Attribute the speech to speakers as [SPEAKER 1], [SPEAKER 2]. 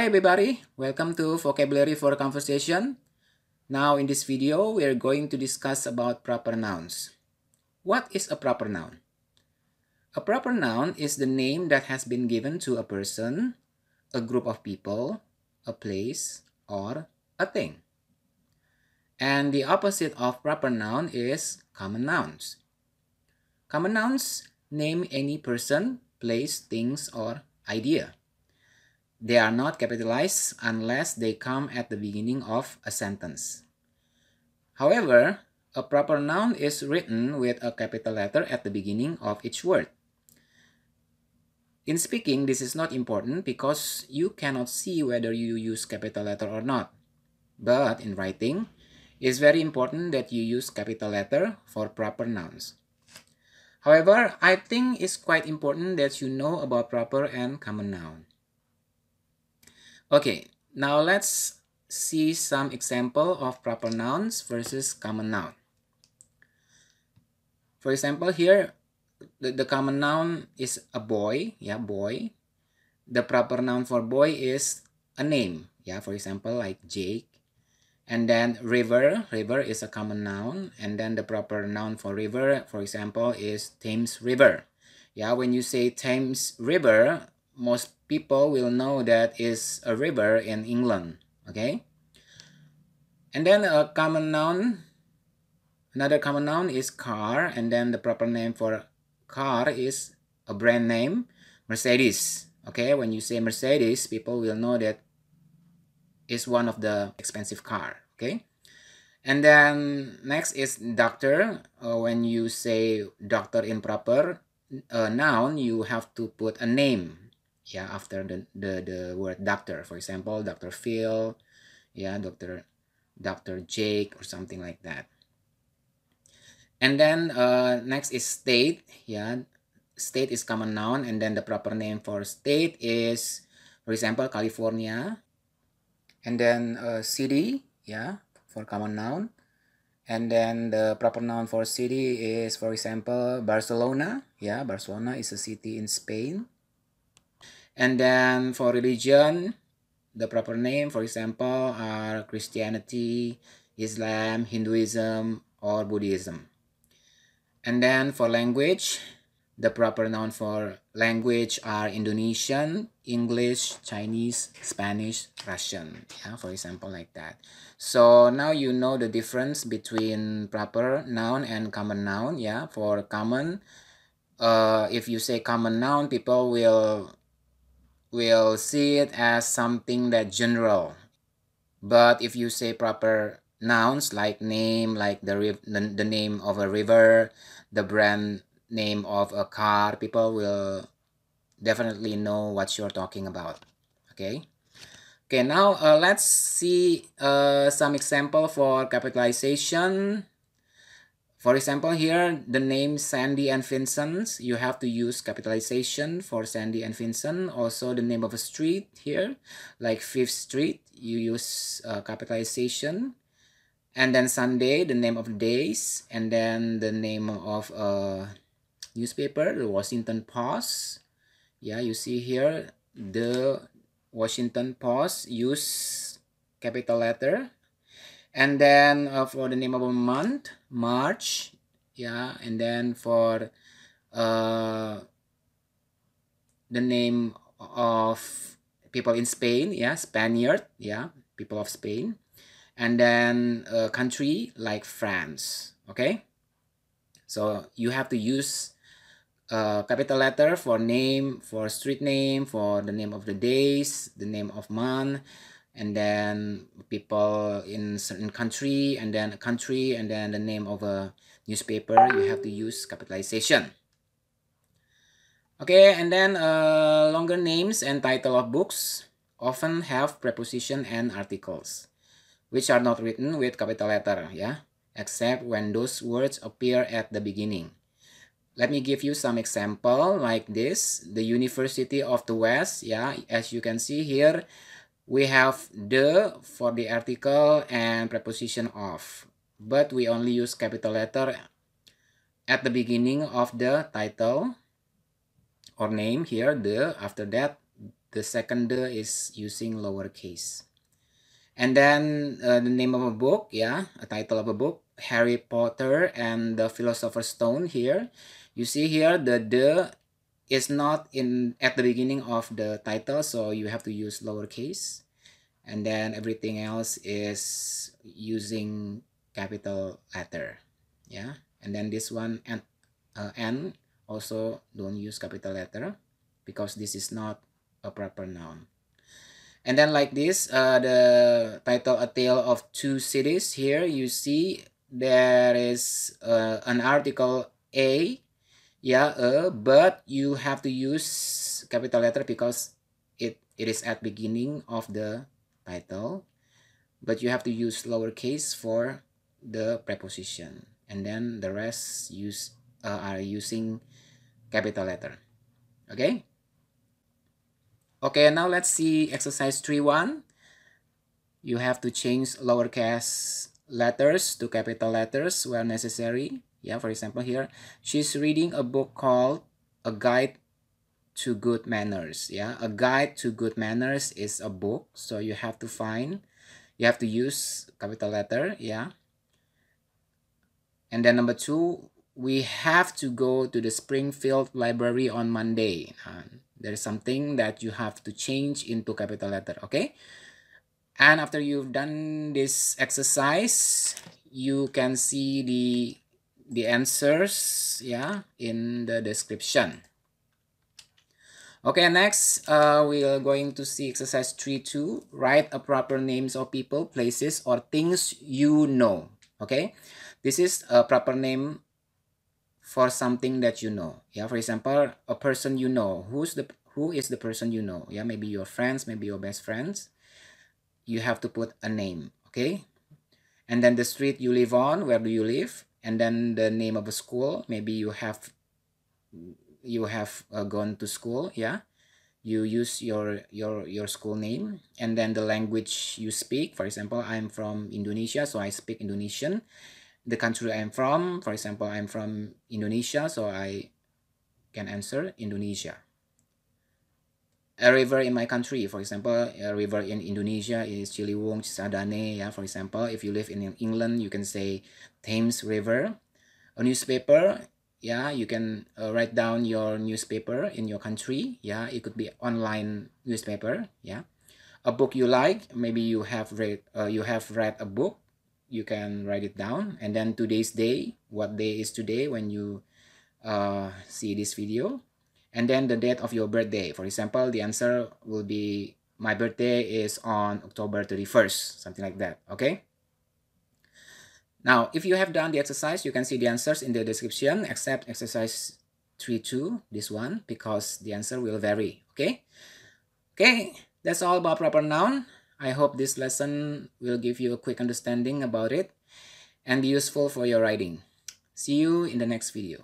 [SPEAKER 1] Hi everybody, welcome to Vocabulary for Conversation. Now in this video, we are going to discuss about proper nouns. What is a proper noun? A proper noun is the name that has been given to a person, a group of people, a place, or a thing. And the opposite of proper noun is common nouns. Common nouns name any person, place, things, or idea. They are not capitalized unless they come at the beginning of a sentence. However, a proper noun is written with a capital letter at the beginning of each word. In speaking, this is not important because you cannot see whether you use capital letter or not. But in writing, it's very important that you use capital letter for proper nouns. However, I think it's quite important that you know about proper and common noun. Okay, now let's see some example of proper nouns versus common noun. For example, here, the common noun is a boy, boy. The proper noun for boy is a name, for example, like Jake. And then river is a common noun. And then the proper noun for river, for example, is Thames River. When you say Thames River, most people will know that is a river in England, okay? And then a common noun, another common noun is car, and then the proper name for car is a brand name, Mercedes. Okay, when you say Mercedes, people will know that it's one of the expensive car, okay? And then next is doctor. When you say doctor in proper noun, you have to put a name after the word doctor. For example, Dr. Phil, Dr. Jake, or something like that. And then next is state. State is common noun, and then the proper name for state is, for example, California. And then city, for common noun. And then the proper noun for city is, for example, Barcelona. Barcelona is a city in Spain. And then for religion, the proper name, for example, are Christianity, Islam, Hinduism, or Buddhism. And then for language, the proper noun for language are Indonesian, English, Chinese, Spanish, Russian, for example, like that. So now you know the difference between proper noun and common noun. For common, if you say common noun, people will see it as something that general. But if you say proper nouns like name, like the name of a river, the brand name of a car, people will definitely know what you're talking about. Okay, now let's see some example for capitalization. For example, here the name Sandy and Vincent, you have to use capitalization for Sandy and Vincent. Also the name of a street here, like Fifth Street, you use capitalization. And then Sunday, the name of the days. And then the name of a newspaper, the Washington Post. You see here the Washington Post use capital letter. And then for the name of a month, March, and then for the name of people in Spain, Spaniard, people of Spain. And then a country like France, okay? So you have to use capital letter for name, for street name, for the name of the days, the name of month, and then people in certain country, and then a country, and then the name of a newspaper, you have to use capitalization. Okay, and then longer names and title of books often have preposition and articles, which are not written with capital letter, except when those words appear at the beginning. Let me give you some example like this. The University of the West, as you can see here, we have the for the article and preposition of, but we only use capital letter at the beginning of the title or name here, the. After that, the second the is using lowercase. And then the name of a book, yeah, a title of a book, Harry Potter and the Philosopher's Stone. Here you see here the is not in at the beginning of the title, so you have to use lowercase. And then everything else is using capital letter, yeah. And then this one and N also don't use capital letter because this is not a proper noun. And then like this, the title, A Tale of Two Cities. Here you see there is an article A, yeah, but you have to use capital letter because it is at beginning of the title, but you have to use lowercase for the preposition, and then the rest are using capital letter. Okay. Okay, now let's see exercise 3.1. You have to change lowercase letters to capital letters where necessary. Yeah, for example here, she's reading a book called A Guide to Good Manners. Yeah, A Guide to Good Manners is a book, so you have to use capital letter, yeah. And then number 2, we have to go to the Springfield Library on Monday. There is something that you have to change into capital letter, okay? And after you've done this exercise, you can see the answers, yeah, in the description. Okay, next we are going to see exercise 3.2. Write a proper names of people, places, or things you know. Okay, this is a proper name for something that you know. Yeah, for example, a person you know. Who is the person you know? Yeah, maybe your friends, maybe your best friends. You have to put a name, okay? And then the street you live on, where do you live? And then the name of a school, maybe you have gone to school, yeah? You use your school name. And then the language you speak. For example, I'm from Indonesia, so I speak Indonesian. The country I'm from, for example, I'm from Indonesia, so I can answer Indonesia. A river in my country, for example, a river in Indonesia is Ciliwung, Cisadane, yeah, for example. If you live in England, you can say Thames River. A newspaper, yeah, you can write down your newspaper in your country, yeah, it could be online newspaper, yeah. A book you like, maybe you have read a book, you can write it down. And then today's day, what day is today when you see this video. And then the date of your birthday. For example, the answer will be, my birthday is on October 31st, something like that, okay? Now, if you have done the exercise, you can see the answers in the description, except exercise 3.2, this one, because the answer will vary, okay? Okay, that's all about proper noun. I hope this lesson will give you a quick understanding about it and be useful for your writing. See you in the next video.